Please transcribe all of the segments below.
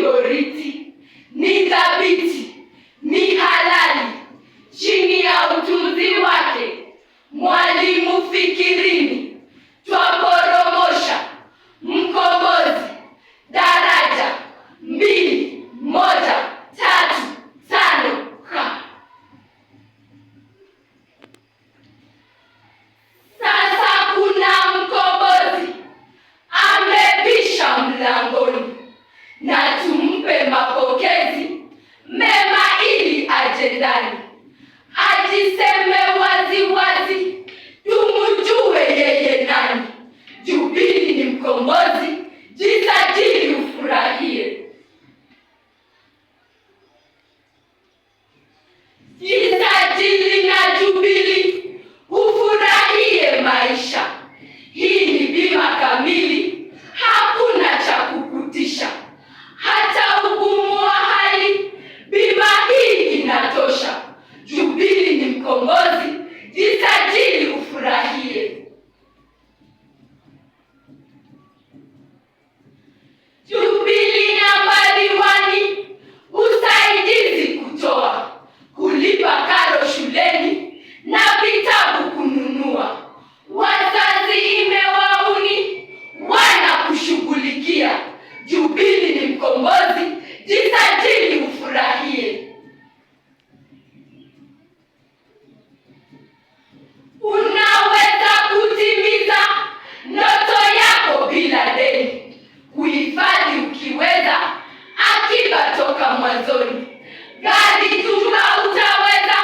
boriti, ni thabiti, ni halali, chini ya utunzi wake Mwalimu Fikirini twaporomosha mkombozi daraja 2, 1, 3, 5 ha. Sasa kuna mkombozi amebisha mlangoni, na tumpe mapokezi mema ili aje ndani, ajiseme wazi wazi, tumujue yeye nani. Jubili ni mkombozi, jisajili ufurahie. Jisajili na Jubili ufurahie maisha. Hii ni bima kamili, hakuna cha kukutisha. Hata ugumu wa hali, bima hii inatosha. Jubili ni mkombozi, jisajili ufurahie. Jubili nambari 1, usaidizi kutoa, kulipa karo shuleni na vitabu kununua. Wazazi imewauni, wanakushughulikia. Jubili ni mkombozi, jisajili ufurahie. Unaweza kutimiza ndoto yako bila deni, kuhifadhi ukiweza, akiba toka mwanzoni. Gari tuna utaweza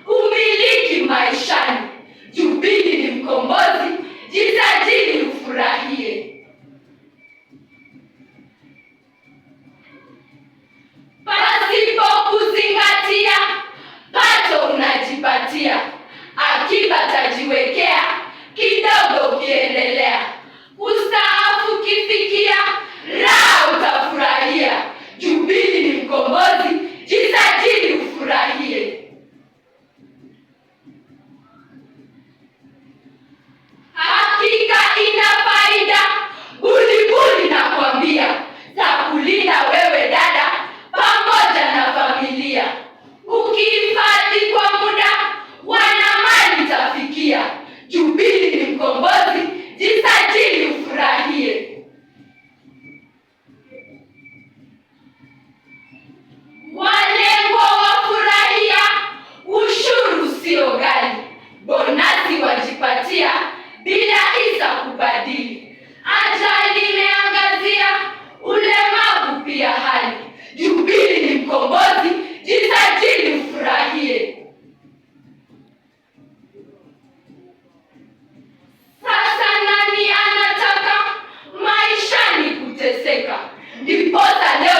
kumiliki maishani. Jubili ni mkombozi, jisajili ufurahie. Pasipo kuzingatia, pato unajipatia, akiba tajiwekea, kidogo ukiendelea. Kustaafu kifikia, raha utafurahia. Jubili ni mkombozi, jisajili ufurahie. Hakika ina faida, bulibuli nakwambia, takulinda wewe dada pamoja na familia. Ukihifadhi kwa muda, wana mali tafikia. Jubili ni mkombozi, jisajili ufurahie. Walengwa wafurahia, ushuru sio ghali, bonasi wajipatia bila hisa kubadili. Ajali imeangazia, ulemavu pia hali. Jubili ni mkombozi, jisajili ufurahie. Sasa nani anataka maishani kuteseka? Ndiposa leo